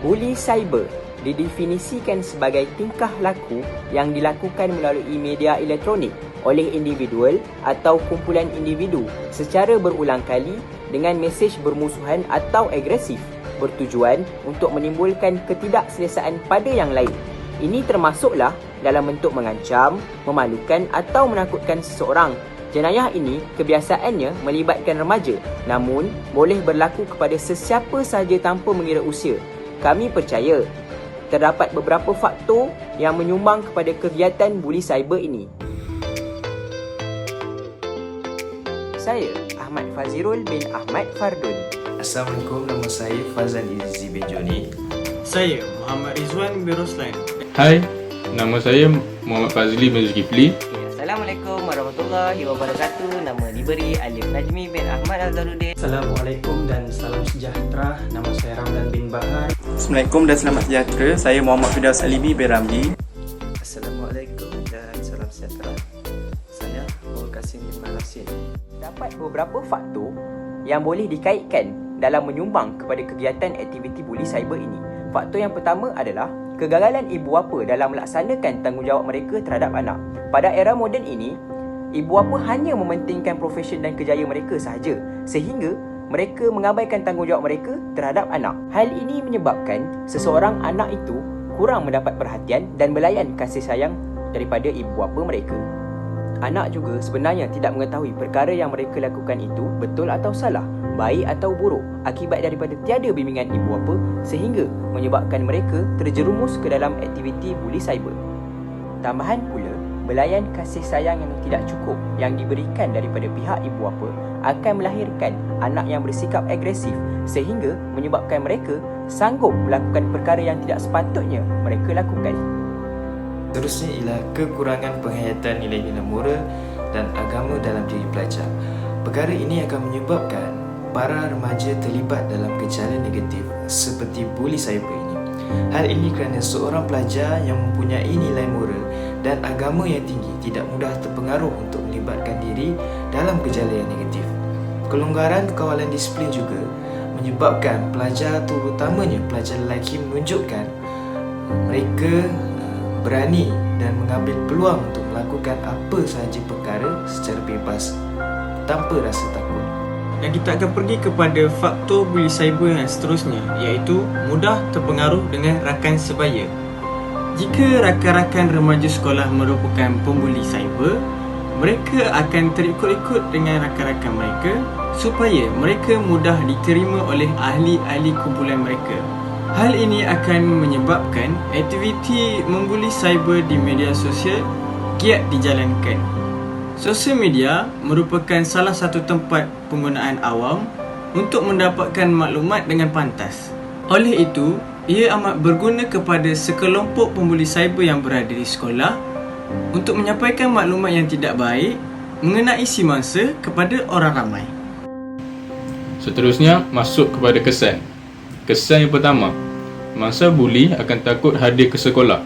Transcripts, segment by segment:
Buli cyber didefinisikan sebagai tingkah laku yang dilakukan melalui media elektronik oleh individual atau kumpulan individu secara berulang kali dengan mesej bermusuhan atau agresif bertujuan untuk menimbulkan ketidakselesaan pada yang lain. Ini termasuklah dalam bentuk mengancam, memalukan atau menakutkan seseorang. Jenayah ini kebiasaannya melibatkan remaja, namun boleh berlaku kepada sesiapa sahaja tanpa mengira usia. Kami percaya terdapat beberapa faktor yang menyumbang kepada kegiatan buli cyber ini. Saya Ahmad Fazirul bin Ahmad Fardun. Assalamualaikum, nama saya Fazal Izzi bin Joni. Saya Muhammad Rizwan bin Roslan. Hai, nama saya Muhammad Fazli bin Zulkifli. Assalamualaikum warahmatullahi wabarakatuh. Nama diberi Alif Najmi bin Ahmad Azharuddin. Assalamualaikum dan salam sejahtera. Nama saya Ramdan bin Bahar. Assalamualaikum dan selamat sejahtera. Saya Muhammad Firdaus Alibi bin Ramji. Assalamualaikum dan salam sejahtera. Saya Muhammad Kasim bin Malasin. Terdapat beberapa faktor yang boleh dikaitkan dalam menyumbang kepada kegiatan aktiviti buli cyber ini. Faktor yang pertama adalah kegagalan ibu bapa dalam melaksanakan tanggungjawab mereka terhadap anak. Pada era moden ini, ibu bapa hanya mementingkan profesion dan kerjaya mereka sahaja, sehingga mereka mengabaikan tanggungjawab mereka terhadap anak. Hal ini menyebabkan seseorang anak itu kurang mendapat perhatian dan belayan kasih sayang daripada ibu bapa mereka. Anak juga sebenarnya tidak mengetahui perkara yang mereka lakukan itu betul atau salah, baik atau buruk akibat daripada tiada bimbingan ibu bapa, sehingga menyebabkan mereka terjerumus ke dalam aktiviti buli cyber. Tambahan pula, belayan kasih sayang yang tidak cukup yang diberikan daripada pihak ibu bapa akan melahirkan anak yang bersikap agresif, sehingga menyebabkan mereka sanggup melakukan perkara yang tidak sepatutnya mereka lakukan. Seterusnya ialah kekurangan penghayatan nilai-nilai moral dan agama dalam diri pelajar. Perkara ini akan menyebabkan para remaja terlibat dalam gejala negatif seperti buli cyber ini. Hal ini kerana seorang pelajar yang mempunyai nilai moral dan agama yang tinggi tidak mudah terpengaruh untuk melibatkan diri dalam gejala yang negatif. Kelonggaran kawalan disiplin juga menyebabkan pelajar, terutamanya pelajar lelaki, menunjukkan mereka berani dan mengambil peluang untuk melakukan apa sahaja perkara secara bebas tanpa rasa takut. Dan kita akan pergi kepada faktor buli cyber yang seterusnya, iaitu mudah terpengaruh dengan rakan sebaya. Jika rakan-rakan remaja sekolah merupakan pembuli cyber, mereka akan terikut-ikut dengan rakan-rakan mereka supaya mereka mudah diterima oleh ahli-ahli kumpulan mereka. Hal ini akan menyebabkan aktiviti membuli cyber di media sosial giat dijalankan. Sosial media merupakan salah satu tempat penggunaan awam untuk mendapatkan maklumat dengan pantas. Oleh itu, ia amat berguna kepada sekelompok pembuli cyber yang berada di sekolah untuk menyampaikan maklumat yang tidak baik mengenai si mangsa kepada orang ramai. Seterusnya, masuk kepada kesan. Kesan yang pertama, mangsa buli akan takut hadir ke sekolah.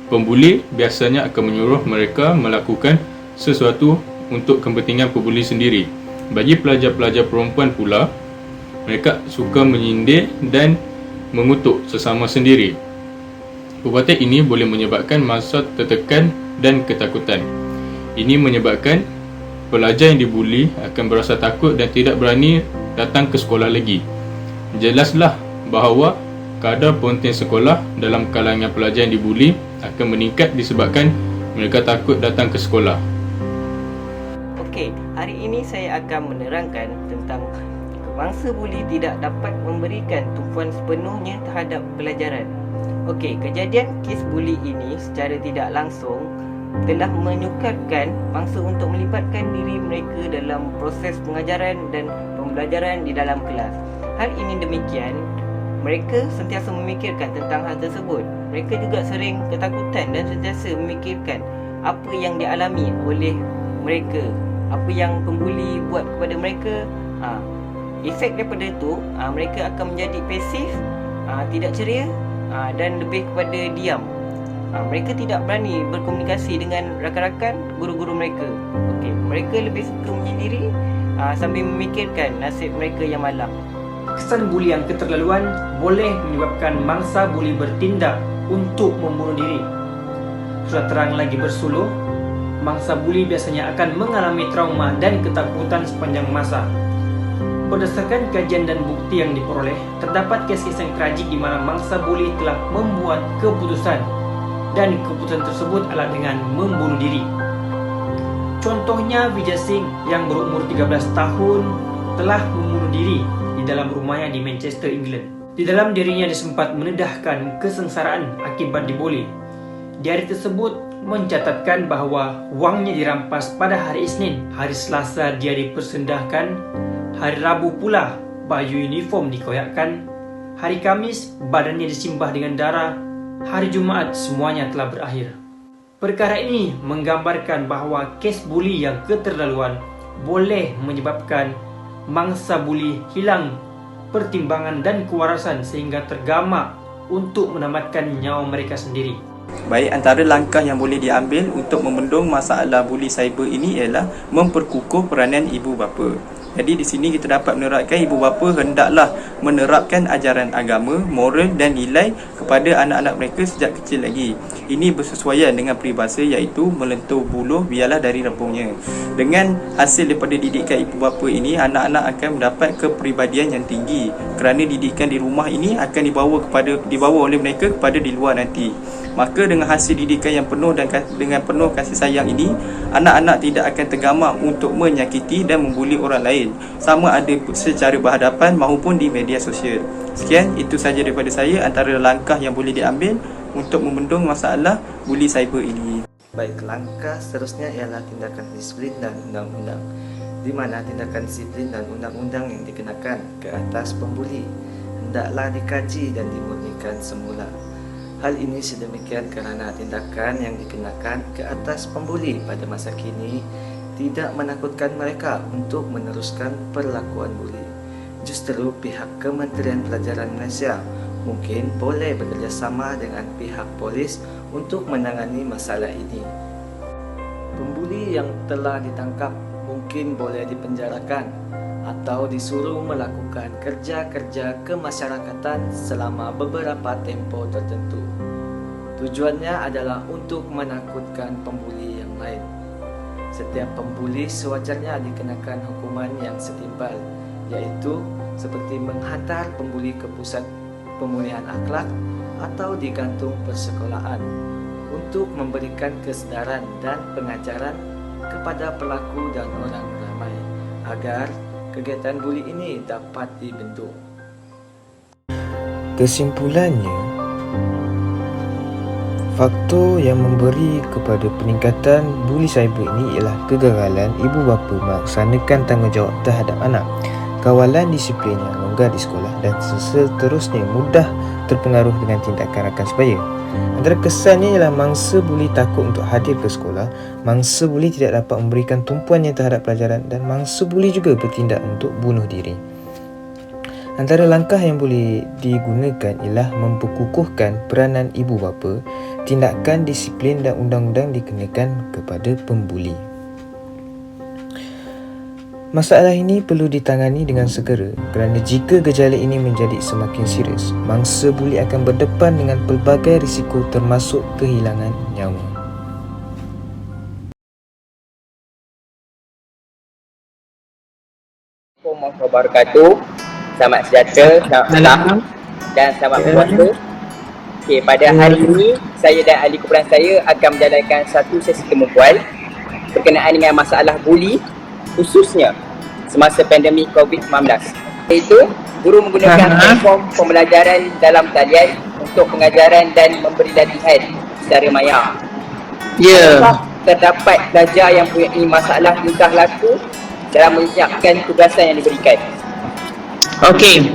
Pembuli biasanya akan menyuruh mereka melakukan sesuatu untuk kepentingan pembuli sendiri. Bagi pelajar-pelajar perempuan pula, mereka suka menyindir dan mengutuk sesama sendiri. Perbuatan ini boleh menyebabkan mangsa tertekan dan ketakutan. Ini menyebabkan pelajar yang dibuli akan berasa takut dan tidak berani datang ke sekolah lagi. Jelaslah bahawa kadar ponten sekolah dalam kalangan pelajar yang dibuli akan meningkat disebabkan mereka takut datang ke sekolah. Okey, hari ini saya akan menerangkan tentang mangsa buli tidak dapat memberikan tumpuan sepenuhnya terhadap pelajaran. Okey, kejadian kes buli ini secara tidak langsung telah menyukarkan mangsa untuk melibatkan diri mereka dalam proses pengajaran dan pembelajaran di dalam kelas. Hal ini demikian, mereka sentiasa memikirkan tentang hal tersebut. Mereka juga sering ketakutan dan sentiasa memikirkan apa yang dialami oleh mereka, apa yang pembuli buat kepada mereka. Efek daripada itu, mereka akan menjadi pasif, tidak ceria dan lebih kepada diam. Mereka tidak berani berkomunikasi dengan rakan-rakan guru-guru mereka. Okey, mereka lebih suka menyendiri sambil memikirkan nasib mereka yang malang. Kesan buli yang keterlaluan boleh menyebabkan mangsa buli bertindak untuk membunuh diri. Sudah terang lagi bersuluh, mangsa buli biasanya akan mengalami trauma dan ketakutan sepanjang masa. Berdasarkan kajian dan bukti yang diperoleh, terdapat kes-kes yang tragik di mana mangsa buli telah membuat keputusan dan keputusan tersebut adalah dengan membunuh diri. Contohnya Vijay Singh yang berumur 13 tahun telah membunuh diri di dalam rumahnya di Manchester, England. Di dalam dirinya dia sempat menedahkan kesengsaraan akibat dibuli. Diari tersebut mencatatkan bahawa wangnya dirampas pada hari Isnin, hari Selasa dia dipersendahkan, hari Rabu pula baju uniform dikoyakkan, hari Kamis badannya disimbah dengan darah, hari Jumaat semuanya telah berakhir. Perkara ini menggambarkan bahawa kes buli yang keterlaluan boleh menyebabkan mangsa buli hilang pertimbangan dan kewarasan sehingga tergamak untuk menamatkan nyawa mereka sendiri. Baik, antara langkah yang boleh diambil untuk membendung masalah buli cyber ini ialah memperkukuh peranan ibu bapa. Jadi di sini kita dapat menerapkan ibu bapa hendaklah menerapkan ajaran agama, moral dan nilai kepada anak-anak mereka sejak kecil lagi. Ini bersesuaian dengan peribahasa iaitu melentur buluh biarlah dari rempungnya. Dengan hasil daripada didikan ibu bapa ini, anak-anak akan mendapat kepribadian yang tinggi kerana didikan di rumah ini akan dibawa oleh mereka kepada di luar nanti. Maka dengan hasil didikan yang penuh dan dengan penuh kasih sayang ini, anak-anak tidak akan tergamak untuk menyakiti dan membuli orang lain, sama ada secara berhadapan maupun di media sosial. Sekian, itu sahaja daripada saya antara langkah yang boleh diambil untuk membendung masalah buli cyber ini. Baik, langkah seterusnya ialah tindakan disiplin dan undang-undang, di mana tindakan disiplin dan undang-undang yang dikenakan ke atas pembuli hendaklah dikaji dan dimurnikan semula. Hal ini sedemikian kerana tindakan yang dikenakan ke atas pembuli pada masa kini tidak menakutkan mereka untuk meneruskan perlakuan buli. Justru pihak Kementerian Pelajaran Malaysia mungkin boleh bekerjasama dengan pihak polis untuk menangani masalah ini. Pembuli yang telah ditangkap mungkin boleh dipenjarakan atau disuruh melakukan kerja-kerja kemasyarakatan selama beberapa tempoh tertentu. Tujuannya adalah untuk menakutkan pembuli yang lain. Setiap pembuli sewajarnya dikenakan hukuman yang setimpal, iaitu seperti menghantar pembuli ke pusat pemulihan akhlak atau digantung persekolahan untuk memberikan kesedaran dan pengajaran kepada pelaku dan orang ramai agar kegiatan buli ini dapat dibentuk. Kesimpulannya, faktor yang memberi kepada peningkatan buli cyber ini ialah kegagalan ibu bapa melaksanakan tanggungjawab terhadap anak, kawalan disiplin yang longgar di sekolah dan seterusnya mudah terpengaruh dengan tindakan rakan sebaya. Antara kesannya ialah mangsa buli takut untuk hadir ke sekolah, mangsa buli tidak dapat memberikan tumpuannya terhadap pelajaran dan mangsa buli juga bertindak untuk bunuh diri. Antara langkah yang boleh digunakan ialah memperkukuhkan peranan ibu bapa, tindakan disiplin dan undang-undang dikenakan kepada pembuli. Masalah ini perlu ditangani dengan segera kerana jika gejala ini menjadi semakin serius, mangsa buli akan berdepan dengan pelbagai risiko termasuk kehilangan nyawa. Assalamualaikum warahmatullahi wabarakatuh. Selamat sejahtera, selamat malam dan selamat berpuasa. Okey, pada hari ini saya dan ahli kumpulan saya akan menjalankan satu sesi temu bual berkenaan dengan masalah buli khususnya semasa pandemik COVID-19. Iaitu guru menggunakan platform pembelajaran dalam talian untuk pengajaran dan memberi latihan secara maya. Terdapat pelajar yang mempunyai masalah tingkah laku dalam menyiapkan tugasan yang diberikan. Okey,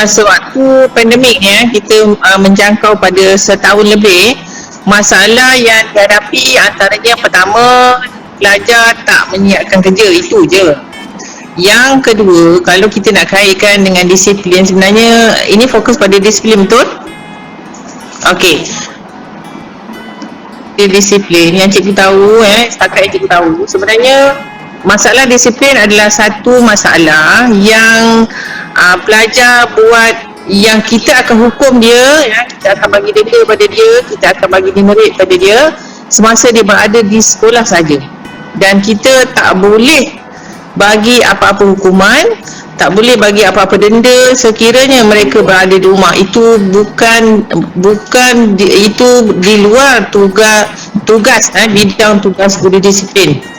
sewaktu pandemik ni kita menjangkau pada setahun lebih, masalah yang dihadapi antaranya pertama, pelajar tak menyiapkan kerja, itu je. Yang kedua, kalau kita nak kaitkan dengan disiplin, sebenarnya ini fokus pada disiplin, betul? Okey, disiplin yang cikgu tahu, setakat yang cikgu tahu, sebenarnya masalah disiplin adalah satu masalah yang pelajar buat yang kita akan hukum dia, ya, kita akan bagi denda pada dia, kita akan bagi demerit pada dia semasa dia berada di sekolah saja. Dan kita tak boleh bagi apa-apa hukuman, tak boleh bagi apa-apa denda sekiranya mereka berada di rumah. Itu itu di luar tugas bidang tugas guru disiplin.